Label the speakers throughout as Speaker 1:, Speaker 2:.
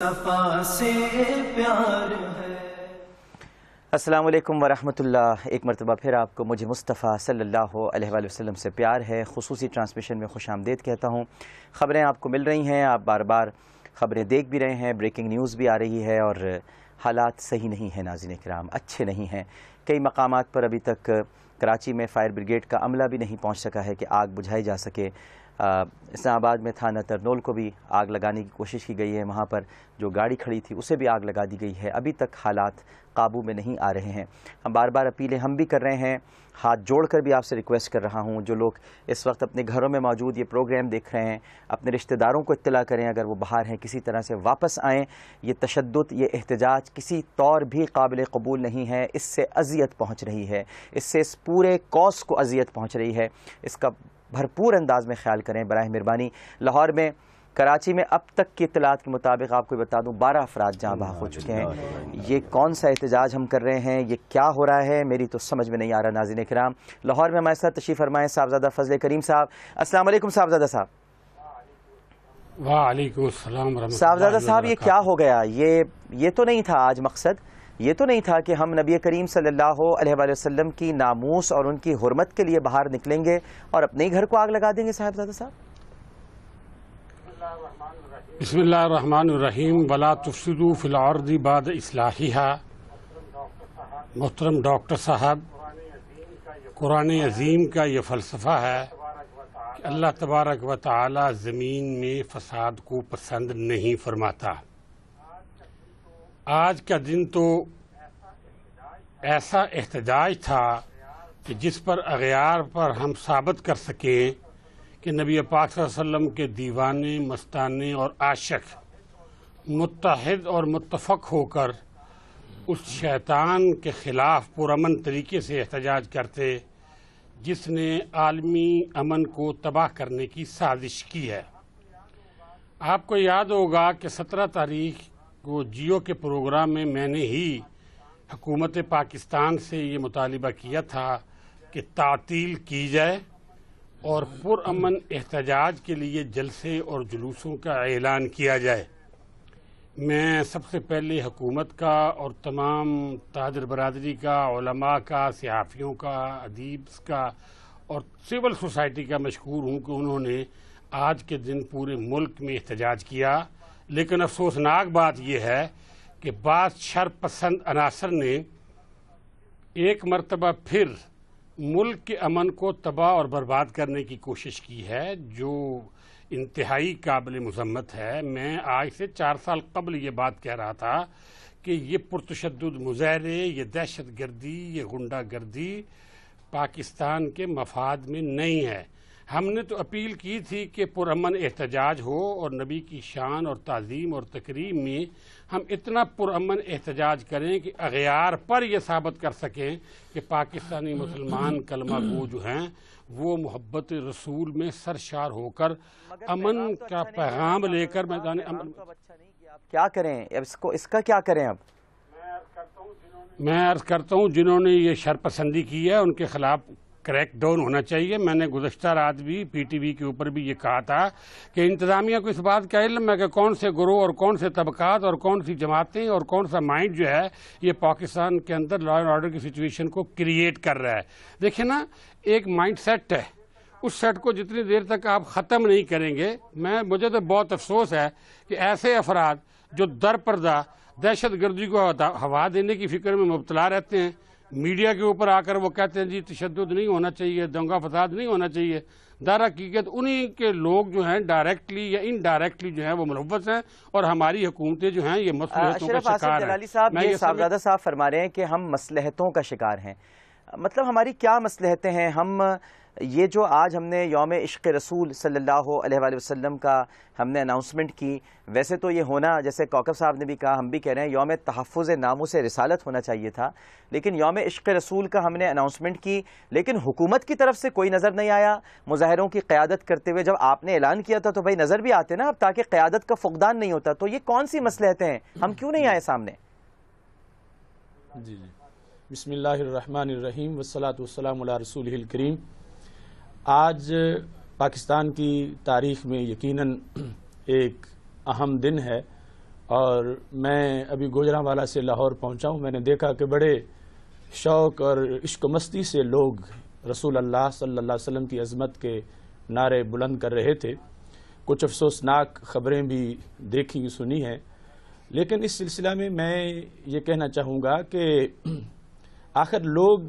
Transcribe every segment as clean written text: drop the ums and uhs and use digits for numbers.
Speaker 1: صفا سے پیار ہے۔
Speaker 2: السلام علیکم ورحمۃ اللہ۔ ایک مرتبہ پھر آپ کو مجھے مصطفیٰ صلی اللہ علیہ وآلہ وسلم سے پیار ہے۔ خصوصی ٹرانسمیشن میں خوش آمدید کہتا ہوں۔ خبریں آپ کو مل رہی ہیں، آپ بار بار خبریں دیکھ بھی رہے ہیں، بریکنگ نیوز بھی آ رہی ہے، اور حالات صحیح نہیں ہیں ناظرین کرام، اچھے نہیں ہیں۔ کئی مقامات پر ابھی تک کراچی میں فائر بریگیڈ کا عملہ بھی نہیں پہنچ سکا ہے کہ آگ بجھائی جا سکے۔ اسلام آباد میں تھانہ ترنول کو بھی آگ لگانے کی کوشش کی گئی ہے، وہاں پر جو گاڑی کھڑی تھی اسے بھی آگ لگا دی گئی ہے، ابھی تک حالات قابو میں نہیں آ رہے ہیں۔ ہم بار بار اپیلیں ہم بھی کر رہے ہیں، ہاتھ جوڑ کر بھی آپ سے ریکویسٹ کر رہا ہوں، جو لوگ اس وقت اپنے گھروں میں موجود یہ پروگرام دیکھ رہے ہیں، اپنے رشتہ داروں کو اطلاع کریں، اگر وہ باہر ہیں کسی طرح سے واپس آئیں۔ یہ تشدد، یہ احتجاج کسی طور بھی قابل قبول نہیں ہے، اس سے اذیت پہنچ رہی ہے، اس سے اس پورے کوس کو اذیت پہنچ رہی ہے، اس کا بھرپور انداز میں خیال کریں براہ مہربانی۔ لاہور میں، کراچی میں اب تک کی اطلاعات کے مطابق آپ کو بتا دوں 12 افراد جاں بحق ہو چکے ہیں۔ یہ کون سا احتجاج ہم کر رہے ہیں، یہ کیا ہو رہا ہے، میری تو سمجھ میں نہیں آ رہا ناظرین کرام۔ لاہور میں ہمارے ساتھ تشریف فرمائیں صاحبزادہ فضل کریم صاحب۔ السلام علیکم صاحبزادہ صاحب۔
Speaker 3: وعلیکم السلام ورحمۃ اللہ۔
Speaker 2: صاحبزادہ صاحب، یہ کیا ہو گیا؟ یہ تو نہیں تھا آج مقصد، یہ تو نہیں تھا کہ ہم نبی کریم صلی اللہ علیہ وآلہ وسلم کی ناموس اور ان کی حرمت کے لیے باہر نکلیں گے اور اپنے ہی گھر کو آگ لگا دیں گے صاحبزادہ صاحب؟
Speaker 3: بسم اللہ الرحمن الرحیم۔ ولا تفسدوا فی الارض بعد اصلاحها۔ محترم ڈاکٹر صاحب، قرآن عظیم کا یہ فلسفہ ہے کہ اللہ تبارک و تعالی زمین میں فساد کو پسند نہیں فرماتا۔ آج کا دن تو ایسا احتجاج تھا کہ جس پر اغیار پر ہم ثابت کر سکیں کہ نبی پاک صلی اللہ علیہ وسلم کے دیوانے، مستانے اور عاشق متحد اور متفق ہو کر اس شیطان کے خلاف پرامن طریقے سے احتجاج کرتے جس نے عالمی امن کو تباہ کرنے کی سازش کی ہے۔ آپ کو یاد ہوگا کہ 17 تاریخ کو جیو کے پروگرام میں میں نے ہی حکومت پاکستان سے یہ مطالبہ کیا تھا کہ تعطیل کی جائے اور پرامن احتجاج کے لیے جلسے اور جلوسوں کا اعلان کیا جائے۔ میں سب سے پہلے حکومت کا اور تمام تاجر برادری کا، علماء کا، صحافیوں کا، ادیب کا اور سول سوسائٹی کا مشکور ہوں کہ انہوں نے آج کے دن پورے ملک میں احتجاج کیا۔ لیکن افسوسناک بات یہ ہے کہ بعض شر پسند عناصر نے ایک مرتبہ پھر ملک کے امن کو تباہ اور برباد کرنے کی کوشش کی ہے، جو انتہائی قابل مذمت ہے۔ میں آج سے 4 سال قبل یہ بات کہہ رہا تھا کہ یہ پرتشدد مظاہرے، یہ دہشت گردی، یہ غنڈہ گردی پاکستان کے مفاد میں نہیں ہے۔ ہم نے تو اپیل کی تھی کہ پرامن احتجاج ہو اور نبی کی شان اور تعظیم اور تکریم میں ہم اتنا پرامن احتجاج کریں کہ اغیار پر یہ ثابت کر سکیں کہ پاکستانی مسلمان کلمہ گو جو ہیں وہ محبت رسول میں سرشار ہو کر امن کا پیغام لے کر میدان امن۔
Speaker 2: کیا کریں اس کا کیا کریں اب؟
Speaker 3: میں عرض کرتا ہوں جنہوں نے یہ شرپسندی کی ہے ان کے خلاف کریک ڈاؤن ہونا چاہیے۔ میں نے گزشتہ رات بھی پی ٹی وی کے اوپر بھی یہ کہا تھا کہ انتظامیہ کو اس بات کا علم ہے کہ کون سے گروہ اور کون سے طبقات اور کون سی جماعتیں اور کون سا مائنڈ جو ہے یہ پاکستان کے اندر لا اینڈ آرڈر کی سچویشن کو کریٹ کر رہا ہے۔ دیکھیں نا، ایک مائنڈ سیٹ ہے، اس سیٹ کو جتنی دیر تک آپ ختم نہیں کریں گے، مجھے تو بہت افسوس ہے کہ ایسے افراد جو در پردہ دہشت گردی کو ہوا دینے کی فکر میں مبتلا رہتے ہیں، میڈیا کے اوپر آ کر وہ کہتے ہیں جی تشدد نہیں ہونا چاہیے، دنگا فساد نہیں ہونا چاہیے، در حقیقت انہی کے لوگ جو ہیں ڈائریکٹلی یا انڈائریکٹلی جو ہیں وہ ملوث ہیں، اور ہماری حکومتیں جو ہیں یہ مصلحتوں کا شکار ہیں۔
Speaker 2: جلالی صاحب، یہ صاحبزادہ صاحب فرما رہے ہیں کہ ہم مصلحتوں کا شکار ہیں، مطلب ہماری کیا مصلحتیں ہیں؟ ہم یہ جو آج ہم نے یوم عشق رسول صلی اللہ علیہ وآلہ وسلم کا ہم نے اناؤنسمنٹ کی، ویسے تو یہ ہونا، جیسے کوکب صاحب نے بھی کہا، ہم بھی کہہ رہے ہیں یوم تحفظ ناموس رسالت ہونا چاہیے تھا، لیکن یوم عشق رسول کا ہم نے اناؤنسمنٹ کی، لیکن حکومت کی طرف سے کوئی نظر نہیں آیا مظاہروں کی قیادت کرتے ہوئے۔ جب آپ نے اعلان کیا تھا تو بھائی نظر بھی آتے نا اب، تاکہ قیادت کا فقدان نہیں ہوتا۔ تو یہ کون سی مصلحتیں ہیں، ہم کیوں نہیں آئے سامنے؟
Speaker 4: جی بسم اللہ الرحمن الرحیم والصلاة والسلام علی رسولہ الکریم۔ آج پاکستان کی تاریخ میں یقیناً ایک اہم دن ہے، اور میں ابھی گوجرانوالا سے لاہور پہنچا ہوں. میں نے دیکھا کہ بڑے شوق اور عشق و مستی سے لوگ رسول اللہ صلی اللہ علیہ وسلم کی عظمت کے نعرے بلند کر رہے تھے. کچھ افسوسناک خبریں بھی دیکھی سنی ہیں، لیکن اس سلسلہ میں یہ کہنا چاہوں گا کہ آخر لوگ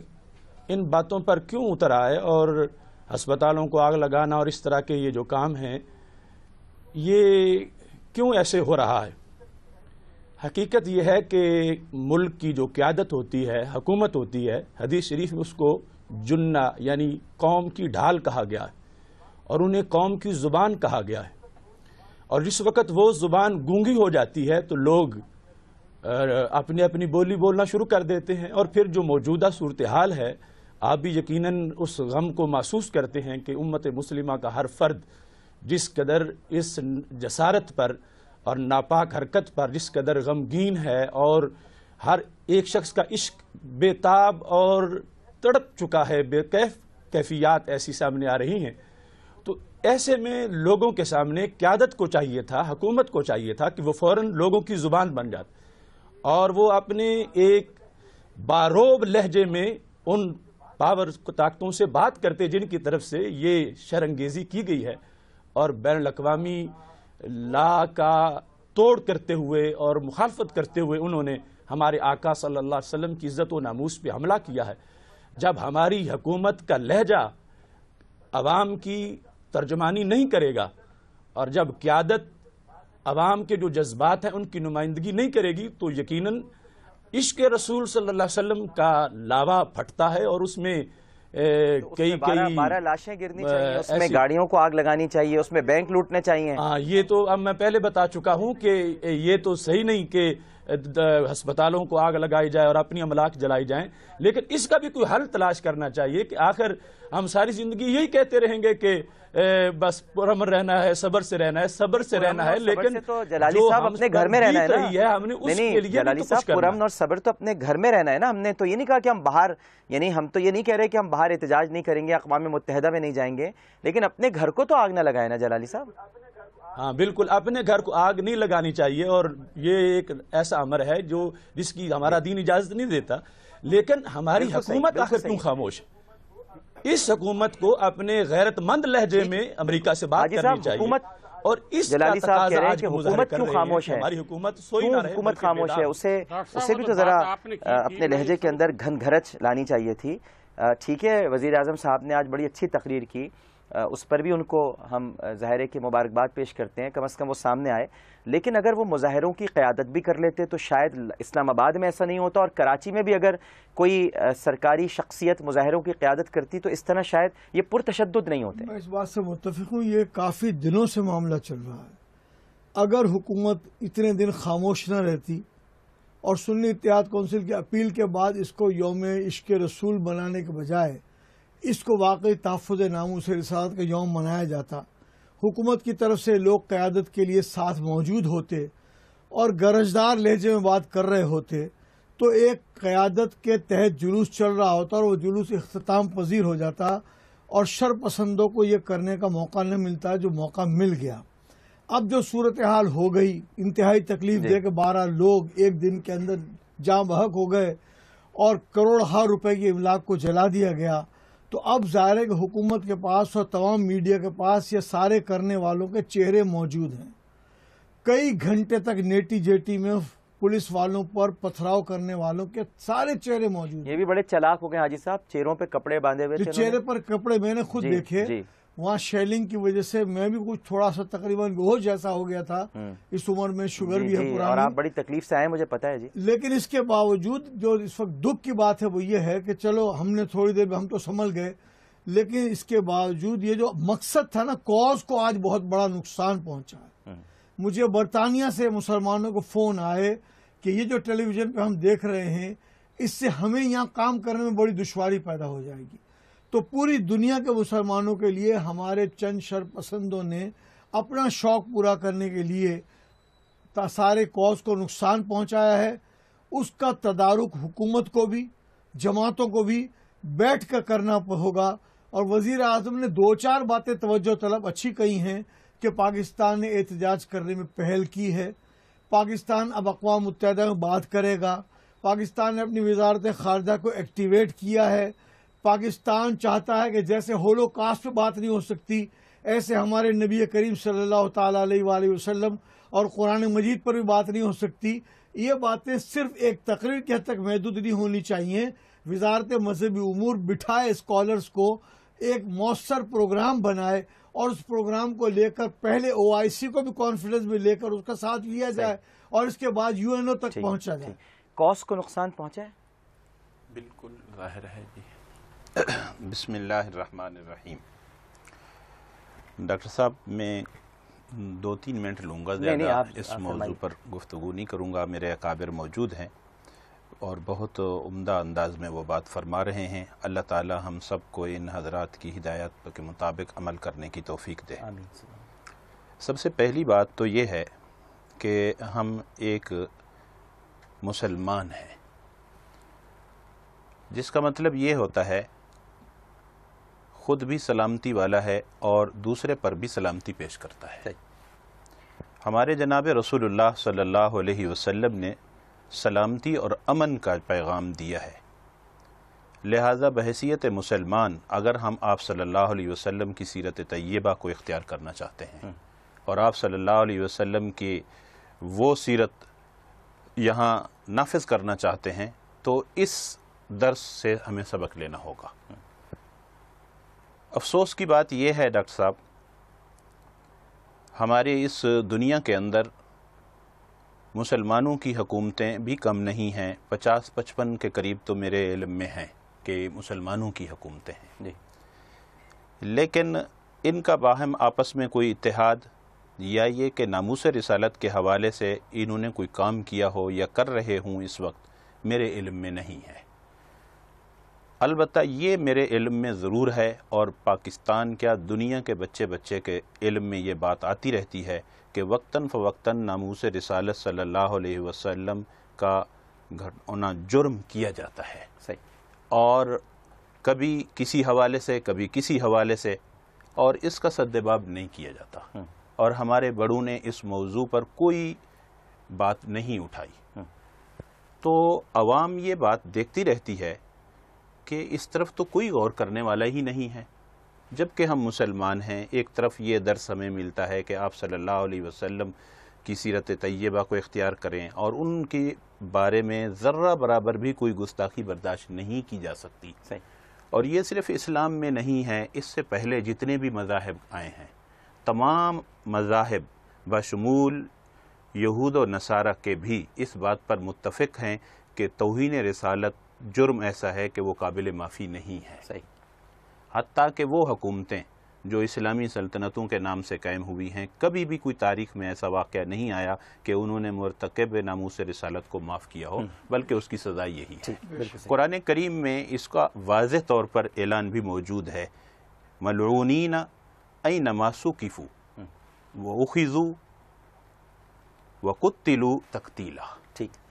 Speaker 4: ان باتوں پر کیوں اتر آئے اور ہسپتالوں کو آگ لگانا اور اس طرح کے یہ جو کام ہیں یہ کیوں ایسے ہو رہا ہے. حقیقت یہ ہے کہ ملک کی جو قیادت ہوتی ہے، حکومت ہوتی ہے، حدیث شریف میں اس کو جنہ یعنی قوم کی ڈھال کہا گیا ہے اور انہیں قوم کی زبان کہا گیا ہے. اور جس وقت وہ زبان گونگی ہو جاتی ہے تو لوگ اپنی اپنی بولی بولنا شروع کر دیتے ہیں. اور پھر جو موجودہ صورتحال ہے، آپ بھی یقیناً اس غم کو محسوس کرتے ہیں کہ امت مسلمہ کا ہر فرد جس قدر اس جسارت پر اور ناپاک حرکت پر جس قدر غمگین ہے، اور ہر ایک شخص کا عشق بے تاب اور تڑپ چکا ہے، بے کیفیات ایسی سامنے آ رہی ہیں. تو ایسے میں لوگوں کے سامنے قیادت کو چاہیے تھا، حکومت کو چاہیے تھا کہ وہ فوراً لوگوں کی زبان بن جاتے اور وہ اپنے ایک باروب لہجے میں ان پاور طاقتوں سے بات کرتے جن کی طرف سے یہ شرانگیزی کی گئی ہے اور بین الاقوامی لا کا توڑ کرتے ہوئے اور مخالفت کرتے ہوئے انہوں نے ہمارے آقا صلی اللہ علیہ وسلم کی عزت و ناموس پہ حملہ کیا ہے. جب ہماری حکومت کا لہجہ عوام کی ترجمانی نہیں کرے گا اور جب قیادت عوام کے جو جذبات ہیں ان کی نمائندگی نہیں کرے گی تو یقیناً عشق رسول صلی اللہ علیہ وسلم کا لاوا پھٹتا ہے اور اس میں کئی
Speaker 2: 12 لاشیں گرنی چاہیے، اس میں گاڑیوں کو آگ لگانی چاہیے، اس میں بینک لوٹنے چاہیے.
Speaker 4: یہ تو اب میں پہلے بتا چکا ہوں کہ یہ تو صحیح نہیں کہ ہسپتالوں کو آگ لگائی جائے اور اپنی املاک جلائی جائیں، لیکن اس کا بھی کوئی حل تلاش کرنا چاہیے کہ آخر ہم ساری زندگی یہی کہتے رہیں گے کہ بس پرامن رہنا ہے، صبر سے رہنا ہے، صبر سے رہنا ہے، لیکن
Speaker 2: تو جلالی صاحب اپنے گھر میں رہنا ہے نا.
Speaker 4: ہم نے اس کے لیے
Speaker 2: جلالی صاحب پرامن اور صبر تو اپنے گھر میں رہنا ہے نا. ہم نے تو یہ نہیں کہا کہ ہم باہر، یعنی ہم تو یہ نہیں کہہ رہے کہ ہم باہر احتجاج نہیں کریں گے، اقوام متحدہ میں نہیں جائیں گے، لیکن اپنے گھر کو تو آگ نہ لگائے نا جلالی صاحب.
Speaker 4: ہاں بالکل، اپنے گھر کو آگ نہیں لگانی چاہیے اور یہ ایک ایسا امر ہے جس کی ہمارا دین اجازت نہیں دیتا. لیکن ہماری حکومت آخر کیوں خاموش ہے؟ اس حکومت کو اپنے غیرت مند لہجے میں امریکہ سے بات کرنی چاہیے. اور اس
Speaker 2: جلالی صاحب کہہ رہے ہیں کہ حکومت کیوں خاموش ہے،
Speaker 4: ہماری حکومت سوئی نہ رہے،
Speaker 2: حکومت خاموش ہے، اسے بھی تو ذرا اپنے لہجے کے اندر گھن گھرچ لانی چاہیے تھی. ٹھیک ہے، وزیر اعظم صاحب نے آج بڑی اچھی تقریر کی، اس پر بھی ان کو ہم ظاہر ہے کہ مبارکباد پیش کرتے ہیں، کم از کم وہ سامنے آئے. لیکن اگر وہ مظاہروں کی قیادت بھی کر لیتے تو شاید اسلام آباد میں ایسا نہیں ہوتا، اور کراچی میں بھی اگر کوئی سرکاری شخصیت مظاہروں کی قیادت کرتی تو اس طرح شاید یہ پرتشدد نہیں ہوتے.
Speaker 5: میں اس بات سے متفق ہوں، یہ کافی دنوں سے معاملہ چل رہا ہے. اگر حکومت اتنے دن خاموش نہ رہتی اور سنی اتحاد کونسل کی اپیل کے بعد اس کو یوم عشق رسول بنانے کے بجائے اس کو واقعی تحفظ ناموس رسالت کا یوم منایا جاتا، حکومت کی طرف سے لوگ قیادت کے لیے ساتھ موجود ہوتے اور گرجدار لہجے میں بات کر رہے ہوتے تو ایک قیادت کے تحت جلوس چل رہا ہوتا اور وہ جلوس اختتام پذیر ہو جاتا اور شر پسندوں کو یہ کرنے کا موقع نہ ملتا جو موقع مل گیا. اب جو صورتحال ہو گئی، انتہائی تکلیف دے کے 12 لوگ ایک دن کے اندر جاں بحق ہو گئے اور کروڑ روپے کی املاک کو جلا دیا گیا، تو اب ظاہر ہے کہ حکومت کے پاس اور تمام میڈیا کے پاس یہ سارے کرنے والوں کے چہرے موجود ہیں. کئی گھنٹے تک نیٹی جیٹی میں پولیس والوں پر پتھراؤ کرنے والوں کے سارے چہرے موجود ہیں.
Speaker 2: یہ بھی بڑے چلاک ہو گئے حاجی صاحب، چہروں پہ کپڑے باندھے ہوئے تھے.
Speaker 5: چہرے پر کپڑے میں نے خود دیکھے، وہاں شیلنگ کی وجہ سے میں بھی کچھ تھوڑا سا تقریباً بہت جیسا ہو گیا تھا. اس عمر میں شوگر بھی ہے پرانی،
Speaker 2: اور آپ بڑی تکلیف سے آئے مجھے پتا ہے جی.
Speaker 5: لیکن اس کے باوجود جو اس وقت دکھ کی بات ہے وہ یہ ہے کہ چلو ہم نے تھوڑی دیر میں ہم تو سنبھل گئے، لیکن اس کے باوجود یہ جو مقصد تھا نا، کاز کو آج بہت بڑا نقصان پہنچا ہے. مجھے برطانیہ سے مسلمانوں کو فون آئے کہ یہ جو ٹیلی ویژن پہ ہم دیکھ رہے ہیں اس سے ہمیں یہاں کام کرنے میں بڑی دشواری پیدا ہو جائے گی. تو پوری دنیا کے مسلمانوں کے لیے ہمارے چند شر پسندوں نے اپنا شوق پورا کرنے کے لیے سارے کاز کو نقصان پہنچایا ہے. اس کا تدارک حکومت کو بھی جماعتوں کو بھی بیٹھ کر کرنا ہوگا. اور وزیر اعظم نے 2-4 باتیں توجہ طلب اچھی کہی ہیں کہ پاکستان نے احتجاج کرنے میں پہل کی ہے. پاکستان اب اقوام متحدہ میں بات کرے گا. پاکستان نے اپنی وزارت خارجہ کو ایکٹیویٹ کیا ہے. پاکستان چاہتا ہے کہ جیسے ہولو کاسٹ پہ بات نہیں ہو سکتی ایسے ہمارے نبی کریم صلی اللہ تعالیٰ علیہ وآلہ وسلم اور قرآن مجید پر بھی بات نہیں ہو سکتی. یہ باتیں صرف ایک تقریر کے حد تک محدود نہیں ہونی چاہیے. وزارت مذہبی امور بٹھائے اسکالرز کو، ایک مؤثر پروگرام بنائے اور اس پروگرام کو لے کر پہلے OIC کو بھی کانفرنس میں لے کر اس کا ساتھ لیا جائے اور اس کے بعد UNO تک پہنچا جائے.
Speaker 2: کاسٹ کو نقصان پہنچا ہے؟
Speaker 6: بالکل ظاہر ہے جی. بسم اللہ الرحمن الرحیم. ڈاکٹر صاحب میں 2-3 منٹ لوں گا، زیادہ اس موضوع پر گفتگو نہیں کروں گا. میرے اکابر موجود ہیں اور بہت عمدہ انداز میں وہ بات فرما رہے ہیں. اللہ تعالی ہم سب کو ان حضرات کی ہدایت کے مطابق عمل کرنے کی توفیق دے. سب سے پہلی بات تو یہ ہے کہ ہم ایک مسلمان ہیں، جس کا مطلب یہ ہوتا ہے خود بھی سلامتی والا ہے اور دوسرے پر بھی سلامتی پیش کرتا ہے. ہمارے جناب رسول اللہ صلی اللہ علیہ وسلم نے سلامتی اور امن کا پیغام دیا ہے. لہذا بحیثیت مسلمان اگر ہم آپ صلی اللہ علیہ وسلم کی سیرت طیبہ کو اختیار کرنا چاہتے ہیں اور آپ صلی اللہ علیہ وسلم کی وہ سیرت یہاں نافذ کرنا چاہتے ہیں تو اس درس سے ہمیں سبق لینا ہوگا. افسوس کی بات یہ ہے ڈاکٹر صاحب، ہمارے اس دنیا کے اندر مسلمانوں کی حکومتیں بھی کم نہیں ہیں. 50-55 کے قریب تو میرے علم میں ہیں کہ مسلمانوں کی حکومتیں ہیں جی. لیکن ان کا باہم آپس میں کوئی اتحاد یا یہ کہ ناموس رسالت کے حوالے سے انہوں نے کوئی کام کیا ہو یا کر رہے ہوں اس وقت میرے علم میں نہیں ہے. البتہ یہ میرے علم میں ضرور ہے اور پاکستان کیا دنیا کے بچے کے علم میں یہ بات آتی رہتی ہے کہ وقتاً فوقتاً ناموس رسالت صلی اللہ علیہ وسلم کا گھٹنا جرم کیا جاتا ہے. اور کبھی کسی حوالے سے کبھی کسی حوالے سے، اور اس کا سدباب نہیں کیا جاتا. اور ہمارے بڑوں نے اس موضوع پر کوئی بات نہیں اٹھائی. تو عوام یہ بات دیکھتی رہتی ہے کہ اس طرف تو کوئی غور کرنے والا ہی نہیں ہے، جبکہ ہم مسلمان ہیں. ایک طرف یہ درس ہمیں ملتا ہے کہ آپ صلی اللہ علیہ وسلم کی سیرت طیبہ کو اختیار کریں اور ان کے بارے میں ذرہ برابر بھی کوئی گستاخی برداشت نہیں کی جا سکتی. اور یہ صرف اسلام میں نہیں ہے، اس سے پہلے جتنے بھی مذاہب آئے ہیں تمام مذاہب بشمول یہود و نصارہ کے بھی اس بات پر متفق ہیں کہ توہین رسالت جرم ایسا ہے کہ وہ قابل معافی نہیں ہے. حتیٰ کہ وہ حکومتیں جو اسلامی سلطنتوں کے نام سے قائم ہوئی ہیں، کبھی بھی کوئی تاریخ میں ایسا واقعہ نہیں آیا کہ انہوں نے مرتکب ناموس رسالت کو معاف کیا ہو، بلکہ اس کی سزا یہی ہے. قرآن کریم میں اس کا واضح طور پر اعلان بھی موجود ہے، ملعونین اینما ثقفوا واخذوا وقتلوا تقتیلا.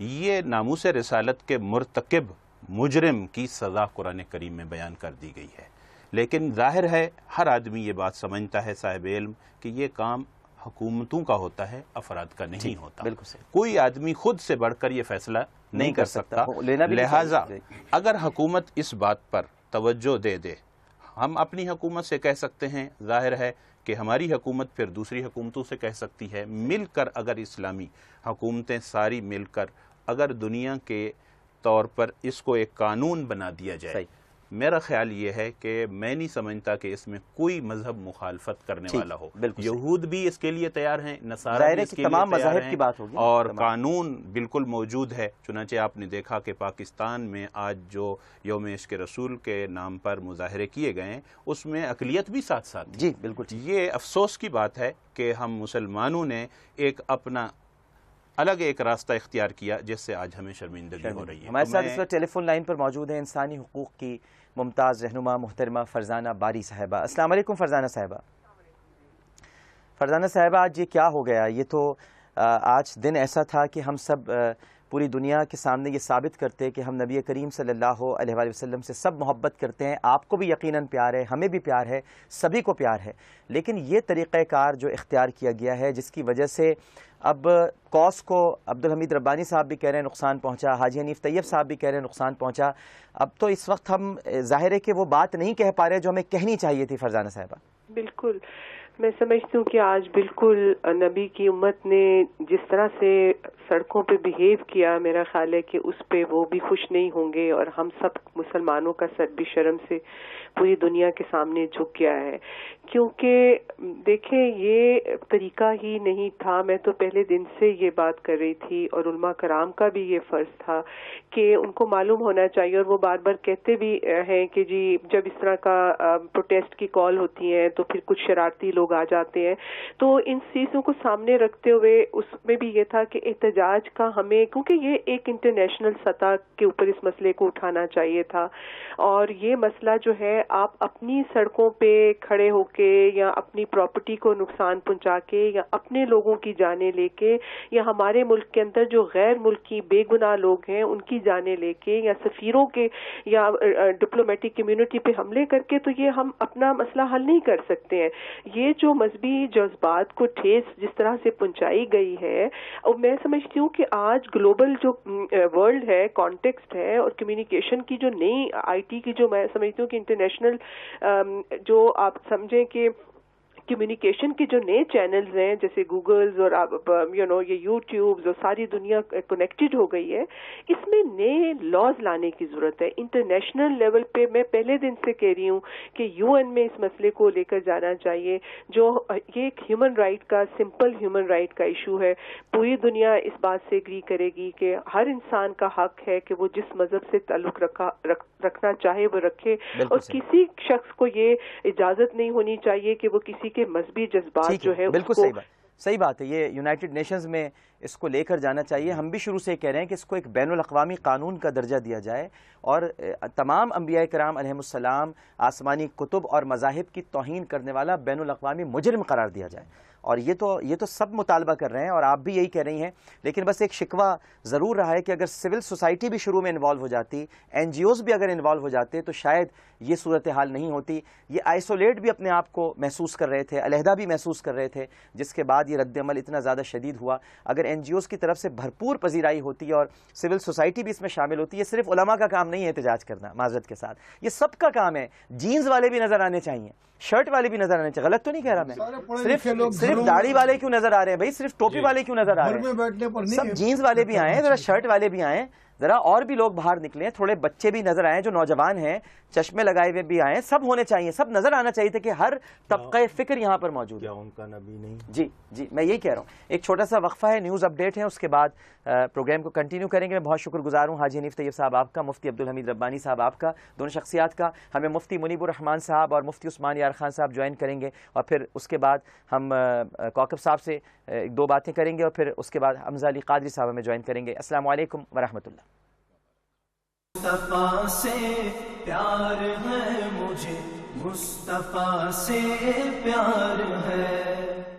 Speaker 6: یہ ناموس رسالت کے مرتکب مجرم کی سزا قرآن کریم میں بیان کر دی گئی ہے. لیکن ظاہر ہے ہر آدمی یہ بات سمجھتا ہے صاحب علم کہ یہ کام حکومتوں کا ہوتا ہے، افراد کا نہیں ہوتا. کوئی آدمی خود سے بڑھ کر یہ فیصلہ نہیں کر سکتا. لہٰذا اگر حکومت اس بات پر توجہ دے دے، ہم اپنی حکومت سے کہہ سکتے ہیں، ظاہر ہے کہ ہماری حکومت پھر دوسری حکومتوں سے کہہ سکتی ہے. مل کر اگر اسلامی حکومتیں ساری مل کر اگر دنیا کے طور پر اس کو ایک قانون بنا دیا جائے، میرا خیال یہ ہے کہ میں نہیں سمجھتا کہ اس میں کوئی مذہب مخالفت کرنے والا ہو. یہود بھی اس کے لیے تیار ہیں، نصارہ بھی اس کے لیے تیار ہیں، اور قانون بالکل موجود ہے. چنانچہ آپ نے دیکھا کہ پاکستان میں آج جو یوم عشق رسول کے نام پر مظاہرے کیے گئے ہیں اس میں اقلیت بھی ساتھ ساتھ
Speaker 2: جی بالکل.
Speaker 6: یہ افسوس کی بات ہے کہ ہم مسلمانوں نے ایک اپنا الگ ایک راستہ اختیار کیا جس سے آج ہمیں شرمندگی ہو رہی ہے.
Speaker 2: ہمارے ساتھ اس وقت ٹیلی فون لائن پر موجود ہیں انسانی حقوق کی ممتاز رہنما محترمہ فرزانہ باری صاحبہ. السلام علیکم فرزانہ صاحبہ. فرزانہ صاحبہ، آج یہ کیا ہو گیا؟ یہ تو آج دن ایسا تھا کہ ہم سب پوری دنیا کے سامنے یہ ثابت کرتے کہ ہم نبی کریم صلی اللہ علیہ وآلہ وسلم سے سب محبت کرتے ہیں. آپ کو بھی یقیناً پیار ہے، ہمیں بھی پیار ہے، سبھی کو پیار ہے. لیکن یہ طریقہ کار جو اختیار کیا گیا ہے جس کی وجہ سے اب کوس کو عبدالحمید ربانی صاحب بھی کہہ رہے ہیں نقصان پہنچا، حاجی حنیف طیب صاحب بھی کہہ رہے ہیں نقصان پہنچا. اب تو اس وقت ہم ظاہر ہے کہ وہ بات نہیں کہہ پا رہے جو ہمیں کہنی چاہیے تھی. فرزانہ صاحبہ
Speaker 7: بالکل، میں سمجھتی ہوں کہ آج بالکل نبی کی امت نے جس طرح سے سڑکوں پہ بہیو کیا، میرا خیال ہے کہ اس پہ وہ بھی خوش نہیں ہوں گے، اور ہم سب مسلمانوں کا سر بھی شرم سے پوری دنیا کے سامنے جھک گیا ہے. کیونکہ دیکھیں یہ طریقہ ہی نہیں تھا. میں تو پہلے دن سے یہ بات کر رہی تھی، اور علماء کرام کا بھی یہ فرض تھا کہ ان کو معلوم ہونا چاہیے، اور وہ بار بار کہتے بھی ہیں کہ جی جب اس طرح کا پروٹیسٹ کی کال ہوتی ہے تو پھر کچھ شرارتی لوگ آ جاتے ہیں. تو ان چیزوں کو سامنے رکھتے ہوئے اس میں بھی یہ تھا کہ احتجاج کا ہمیں، کیونکہ یہ ایک انٹرنیشنل سطح کے اوپر اس مسئلے کو اٹھانا چاہیے تھا، اور یہ مسئلہ جو ہے آپ اپنی سڑکوں پہ کھڑے ہو کے یا اپنی پراپرٹی کو نقصان پہنچا کے یا اپنے لوگوں کی جانیں لے کے یا ہمارے ملک کے اندر جو غیر ملکی بے گناہ لوگ ہیں ان کی جانیں لے کے یا سفیروں کے یا ڈپلومیٹک کمیونٹی پہ حملے کر کے تو یہ ہم اپنا مسئلہ حل نہیں کر سکتے ہیں. یہ جو مذہبی جذبات کو ٹھیس جس طرح سے پہنچائی گئی ہے، اور میں سمجھتی ہوں کہ آج گلوبل جو ورلڈ ہے، کانٹیکسٹ ہے، اور کمیونیکیشن کی جو نئی آئی ٹی کی جو میں سمجھتی ہوں کہ انٹرنیشنل جو آپ سمجھیں کہ کمیونیکیشن کے جو نئے چینلز ہیں جیسے گوگلز اور یہ یوٹیوبز اور ساری دنیا کنیکٹڈ ہو گئی ہے، اس میں نئے لاز لانے کی ضرورت ہے انٹرنیشنل لیول پہ. میں پہلے دن سے کہہ رہی ہوں کہ یو این میں اس مسئلے کو لے کر جانا چاہیے. جو یہ ایک ہیومن رائٹ کا، سمپل ہیومن رائٹ کا ایشو ہے. پوری دنیا اس بات سے ایگری کرے گی کہ ہر انسان کا حق ہے کہ وہ جس مذہب سے تعلق رکھنا چاہے وہ رکھے، اور کسی شخص کو یہ اجازت نہیں ہونی چاہیے کہ وہ کسی کے مذہبی جذبات جو ہے.
Speaker 2: بالکل صحیح بات ہے. یہ یونائٹڈ نیشنز میں اس کو لے کر جانا چاہیے. ہم بھی شروع سے کہہ رہے ہیں کہ اس کو ایک بین الاقوامی قانون کا درجہ دیا جائے، اور تمام انبیاء کرام علیہم السلام آسمانی کتب اور مذاہب کی توہین کرنے والا بین الاقوامی مجرم قرار دیا جائے. اور یہ تو سب مطالبہ کر رہے ہیں، اور آپ بھی یہی کہہ رہی ہیں. لیکن بس ایک شکوہ ضرور رہا ہے کہ اگر سول سوسائٹی بھی شروع میں انوالو ہو جاتی، این جی اوز بھی اگر انوالو ہو جاتے تو شاید یہ صورتحال نہیں ہوتی. یہ آئسولیٹ بھی اپنے آپ کو محسوس کر رہے تھے، علیحدہ بھی محسوس کر رہے تھے، جس کے بعد یہ رد عمل اتنا زیادہ شدید ہوا. اگر این جی اوز کی طرف سے بھرپور پذیرائی ہوتی اور سول سوسائٹی بھی اس میں شامل ہوتی. یہ صرف علماء کا کام نہیں ہے احتجاج کرنا، معذرت کے ساتھ یہ سب کا کام ہے. جینز والے بھی نظر آنے چاہیے، شرٹ والے بھی نظر آنے چاہیے. غلط تو نہیں کہہ رہا میں؟ صرف داڑھی والے کیوں نظر آ رہے ہیں بھائی؟ صرف ٹوپی والے کیوں نظر آ رہے ہیں؟ سب جینز والے بھی آئیں، ذرا شرٹ والے بھی آئیں، ذرا اور بھی لوگ باہر نکلیں، تھوڑے بچے بھی نظر آئیں جو نوجوان ہیں، چشمے لگائے ہوئے بھی آئیں. سب ہونے چاہیے، سب نظر آنا چاہیے تھا کہ ہر طبقہ فکر یہاں پر موجود ہے.
Speaker 8: ان کا نبی نہیں؟
Speaker 2: جی میں یہی کہہ رہا ہوں. ایک چھوٹا سا وقفہ ہے، نیوز اپڈیٹ ہے، اس کے بعد پروگرام کو کنٹینیو کریں گے. میں بہت شکر گزار ہوں حاجی حنیف طیب صاحب آپ کا، مفتی عبدالحمید ربانی صاحب آپ کا، دونوں شخصیات کا. ہمیں مفتی منیب الرحمان صاحب اور مفتی عثمان یار خان صاحب جوائن کریں گے، اور پھر اس کے بعد ہم کوکب صاحب سے ایک دو باتیں کریں گے، اور پھر اس کے بعد حمزہ علی قادری صاحب ہمیں جوائن کریں گے. السلام علیکم ورحمۃ اللہ.
Speaker 1: مصطفیٰ سے پیار ہے مجھے، مصطفیٰ سے پیار ہے.